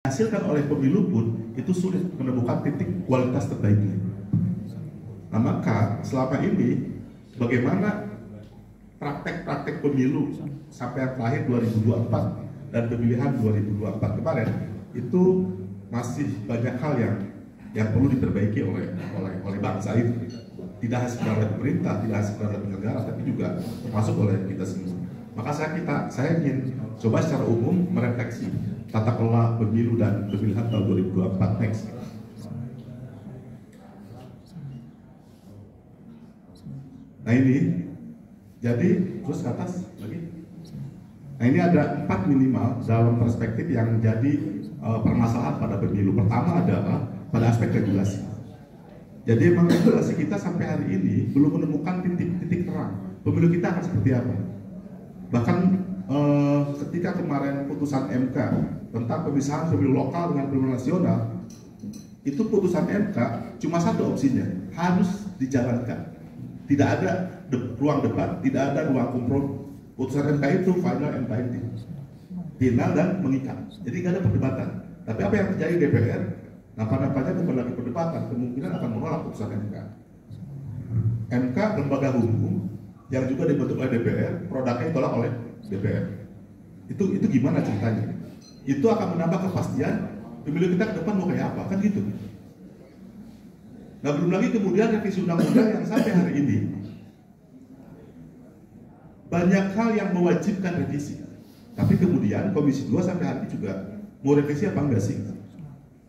dihasilkan oleh pemilu pun itu sulit menemukan titik kualitas terbaiknya. Nah, maka selama ini bagaimana praktek-praktek pemilu sampai yang terakhir 2024 dan pemilihan 2024 kemarin itu masih banyak hal yang perlu diperbaiki oleh bangsa itu. Tidak hanya sekedar oleh pemerintah, tidak hanya sekedar oleh penyelenggara, tapi juga termasuk oleh kita semua. Maka saya ingin coba secara umum merefleksi tata kelola pemilu dan pemilihan tahun 2024 next. Nah ini, jadi terus ke atas lagi. Nah ini ada 4 minimal dalam perspektif yang jadi permasalahan pada pemilu. Pertama adalah pada aspek regulasi. Jadi memang regulasi kita sampai hari ini belum menemukan titik terang. Pemilu kita akan seperti apa? Bahkan ketika kemarin putusan MK tentang pemisahan pemilu lokal dengan pemilu nasional, itu putusan MK cuma satu opsinya, harus dijalankan. Tidak ada ruang debat, tidak ada ruang kompromi. Putusan MK itu final and binding, final dan mengikat. Jadi nggak ada perdebatan. Tapi apa yang terjadi DPR? Napa-napanya bukan lagi perdebatan, kemungkinan akan menolak putusan MK. MK lembaga hukum yang juga dibentuk oleh DPR, produknya ditolak oleh DPR. Itu gimana ceritanya? Itu akan menambah kepastian pemilu kita ke depan mau kayak apa, kan gitu. Nah belum lagi kemudian revisi undang-undang yang sampai hari ini banyak hal yang mewajibkan revisi. Tapi kemudian Komisi 2 sampai hari ini juga mau revisi apa enggak sih?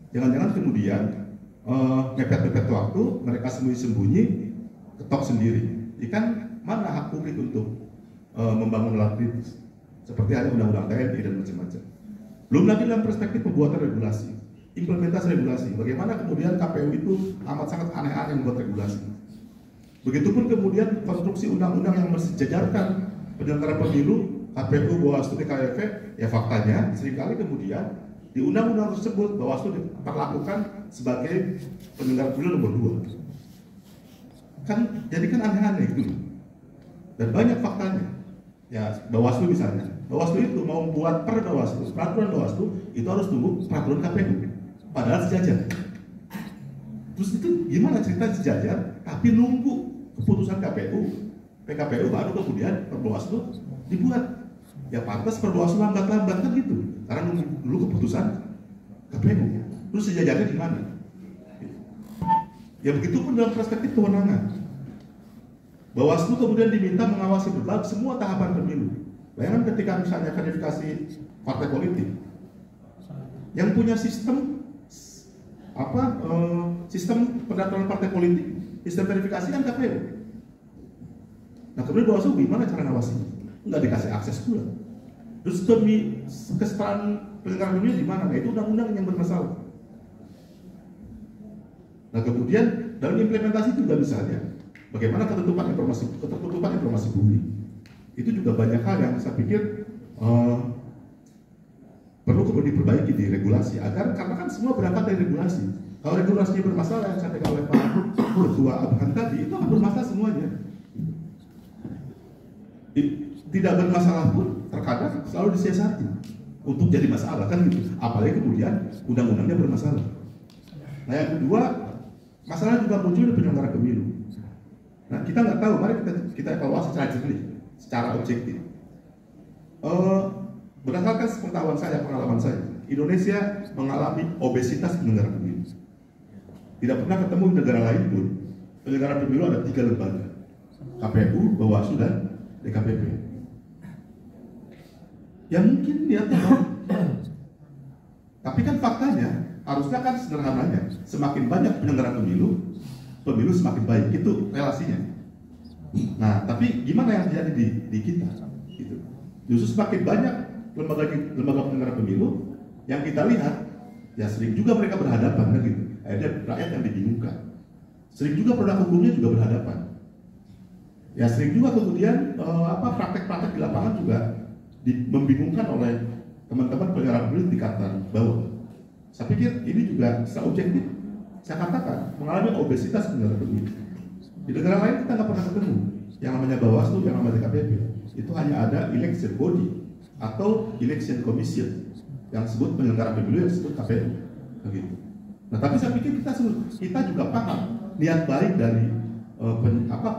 Jangan-jangan kemudian mepet-mepet waktu, mereka sembunyi-sembunyi, ketok sendiri. Ikan mana hak publik untuk membangun alat kritis? Seperti ada undang-undang TNI dan macam-macam. Belum lagi dalam perspektif pembuatan regulasi, implementasi regulasi. Bagaimana kemudian KPU itu amat sangat aneh-aneh membuat regulasi. Begitupun kemudian konstruksi undang-undang yang mensejajarkan penyelenggara pemilu, KPU, Bawaslu, DKPP, ya faktanya seringkali kemudian di undang-undang tersebut Bawaslu diperlakukan sebagai penyelenggara pemilu nomor 2. Jadi kan aneh-aneh itu. Dan banyak faktanya. Ya, Bawaslu misalnya. Bawaslu itu mau membuat peraturan Bawaslu itu harus tunggu peraturan KPU. Padahal sejajar. Terus itu gimana cerita sejajar tapi nunggu keputusan KPU, PKPU baru kemudian Bawaslu dibuat. Ya pantas Bawaslu lambat-lambat kan gitu. Karena nunggu dulu keputusan KPU. Terus sejajarnya di mana? Ya begitu pun dalam perspektif kewenangan. Bawaslu kemudian diminta mengawasi semua tahapan pemilu. Bayangkan ketika misalnya verifikasi partai politik yang punya sistem sistem pendaftaran partai politik, sistem verifikasi kan KPU. Nah kemudian Bawaslu gimana cara ngawasinya? Nggak dikasih akses pula. Terus demi kesetaraan penyelenggara pemilu di mana? Nah itu undang-undang yang bermasalah. Nah kemudian dalam implementasi juga misalnya bagaimana ketertutupan informasi publik itu juga banyak hal yang saya pikir perlu diperbaiki di regulasi agar karena kan semua berangkat dari regulasi. Kalau regulasinya bermasalah yang saya oleh Pak Ketua Abhan tadi itu akan bermasalah semuanya. Tidak bermasalah pun terkadang selalu disiasati untuk jadi masalah kan gitu. Apalagi kemudian undang-undangnya bermasalah. Nah yang kedua masalah juga muncul di penyelenggara pemilu. Nah kita nggak tahu, mari kita evaluasi secara jernih, secara objektif. Berdasarkan pengetahuan saya, pengalaman saya, Indonesia mengalami obesitas penyelenggara pemilu. Tidak pernah ketemu di negara lain pun penyelenggara pemilu ada 3 lembaga, KPU, Bawaslu, dan DKPP. Ya mungkin ya tapi kan faktanya harusnya kan sederhananya semakin banyak penyelenggara pemilu semakin baik, itu relasinya. Nah tapi gimana yang terjadi di kita gitu. Justru semakin banyak lembaga penyelenggara pemilu yang kita lihat ya sering juga mereka berhadapan kan gitu. Akhirnya rakyat yang dibingungkan. Sering juga produk hukumnya juga berhadapan. Ya sering juga kemudian praktek-praktek di lapangan juga membingungkan oleh teman-teman penyelenggara pemilu di tingkatan bawah. Saya pikir ini juga secara objektif saya katakan mengalami obesitas penyelenggara pemilu. Di negara lain kita nggak pernah ketemu yang namanya Bawaslu, yang namanya DKPP. Itu hanya ada election body atau election commission. yang disebut penyelenggara pemilu, yang disebut KPU, begitu. Nah, tapi saya pikir kita juga paham niat baik dari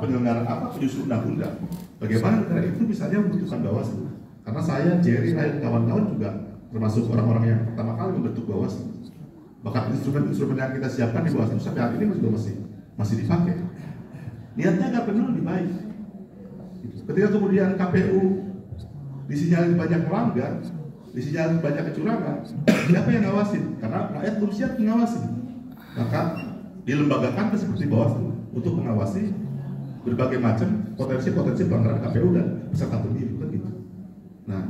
penyelenggara penyusun undang-undang. Bagaimana negara itu misalnya membutuhkan Bawaslu. Karena saya, Jerry, dan kawan-kawan juga termasuk orang-orang yang pertama kali membentuk Bawaslu. Bahkan instrumen-instrumen yang kita siapkan di Bawaslu sampai hari ini juga masih dipakai. Niatnya agar pemilu lebih baik. Ketika kemudian KPU disinyalir banyak melanggar, disinyalir banyak kecurangan, siapa yang ngawasin? Karena rakyat belum siap mengawasin. Maka dilembagakan seperti Bawaslu untuk mengawasi berbagai macam potensi-potensi pelanggaran KPU dan peserta pemilu, kan gitu. Nah,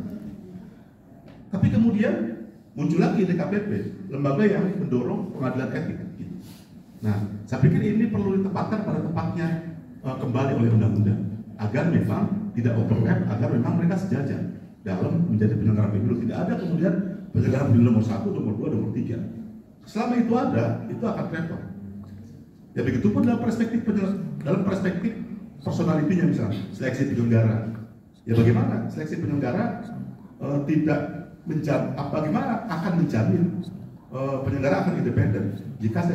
tapi kemudian muncul lagi DKPP, lembaga yang mendorong pengadilan etik. Gitu. Nah, saya pikir ini perlu ditempatkan pada tempatnya kembali oleh undang-undang agar memang tidak overlap, agar memang mereka sejajar dalam menjadi penyelenggara pemilu. Tidak ada kemudian penyelenggara pemilu nomor 1, nomor 2, nomor 3. Selama itu ada, itu akan repot. Ya begitu pun dalam perspektif personalitinya, misalnya seleksi penyelenggara. Ya bagaimana seleksi penyelenggara tidak bagaimana akan menjamin penyelenggara akan independen jika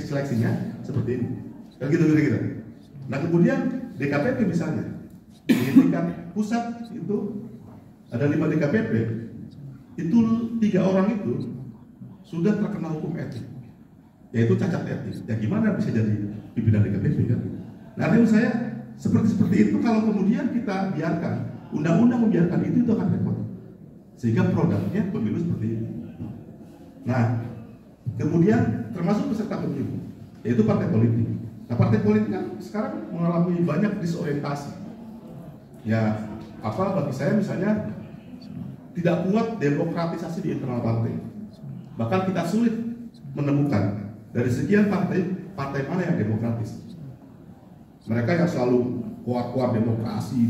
seleksinya seperti ini. Kan gitu. Nah kemudian DKPP misalnya di tingkat pusat itu ada 5 DKPP, itu 3 orang itu sudah terkena hukum etik, yaitu cacat etik. Ya gimana bisa jadi pimpinan DKPP kan? Nah menurut saya seperti itu kalau kemudian kita biarkan undang-undang membiarkan itu akan repot. Sehingga produknya pemilu seperti ini. Nah, kemudian termasuk peserta pemilu, yaitu partai politik. Nah, partai politik kan sekarang mengalami banyak disorientasi. Ya, bagi saya misalnya tidak kuat demokratisasi di internal partai. Bahkan kita sulit menemukan dari sekian partai mana yang demokratis. Mereka yang selalu kuat demokrasi.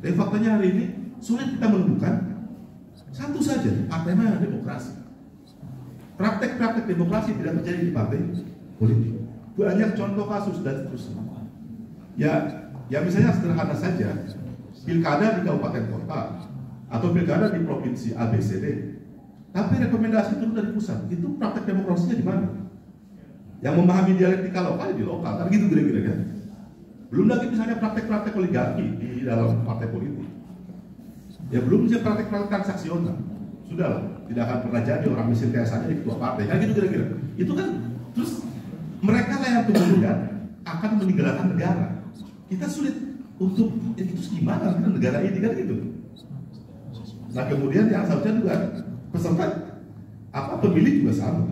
Tapi faktanya hari ini sulit kita menemukan satu saja partai mana yang demokrasi. Praktek-praktek demokrasi tidak terjadi di partai politik. Banyak contoh kasus dan seterusnya. Ya misalnya sederhana saja, pilkada di kabupaten kota atau pilkada di provinsi ABCD, tapi rekomendasi turun dari pusat. Itu praktek demokrasinya di mana? Yang memahami dialektika lokal di lokal, kan gitu kira-kira kan? Belum lagi misalnya praktek-praktek oligarki di dalam partai politik. Ya belum bisa praktek-praktek transaksional. Sudahlah, tidak akan pernah jadi orang miskin kayak saya di ketua partai. Kan gitu kira-kira. Itu kan terus mereka lah yang kemudian akan meninggalkan negara. Kita sulit untuk itu gimana kita negara ini kan gitu. Nah kemudian yang seharusnya juga peserta pemilih juga sama.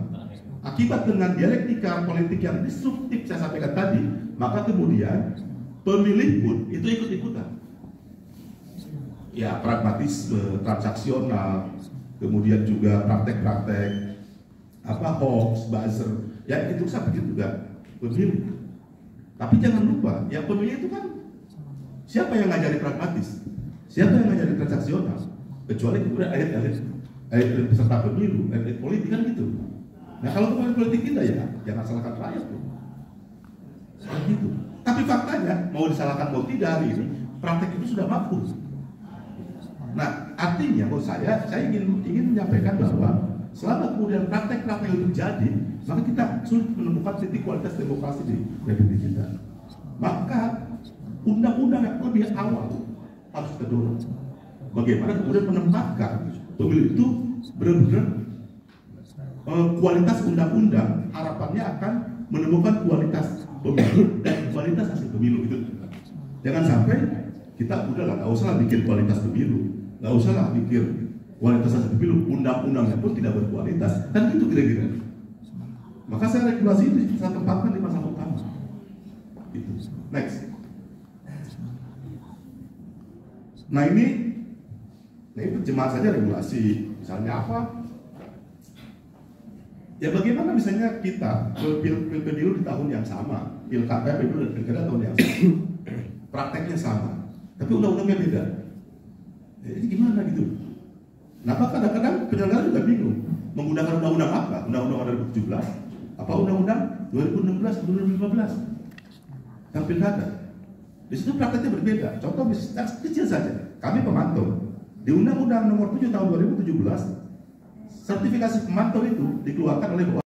Akibat dengan dialektika politik yang destruktif saya sampaikan tadi, maka kemudian pemilih pun itu ikut-ikutan. Ya pragmatisme, transaksional, kemudian juga praktek-praktek hoax, buzzer, ya itu saya pikir juga pemilih. Tapi jangan lupa, yang pemilih itu kan siapa yang ngajari pragmatis, siapa yang ngajari transaksional, kecuali kemudian elit peserta pemilu, elit politik kan gitu. Nah kalau pemain politik kita ya jangan salahkan rakyat tuh. Seperti itu. Tapi faktanya mau disalahkan mau tidak hari ini praktek itu sudah mampu. Nah artinya menurut saya ingin menyampaikan bahwa selama kemudian praktek-praktek itu terjadi, maka kita sulit menemukan titik kualitas demokrasi di Republik kita. Maka undang-undang yang lebih awal harus kita dorong. Bagaimana kemudian menempatkan pemilu itu benar-benar kualitas undang-undang harapannya akan menemukan kualitas pemilu dan kualitas hasil pemilu itu. Jangan sampai kita udahlah nggak usah bikin kualitas pemilu, nggak usah bikin kualitas hasil pemilu, undang-undangnya pun tidak berkualitas, kan gitu kira-kira. Maka saya regulasi itu saya tempatkan di masalah utama. Itu. Next. Nah ini terjemahan saja regulasi. Misalnya apa? Ya bagaimana misalnya kita pemilu di tahun yang sama, pilkada pemilu dan pilkada tahun yang sama, prakteknya sama, tapi undang-undangnya beda. Jadi gimana gitu? Nah, kadang-kadang penyelenggara juga bingung menggunakan undang-undang apa? Undang-undang 2017, apa undang-undang 2016, 2015 yang pilkada. Di situ prakteknya berbeda. Contoh kecil saja, kami pemantau Di Undang-Undang Nomor 7 Tahun 2017, sertifikasi pemantau itu dikeluarkan oleh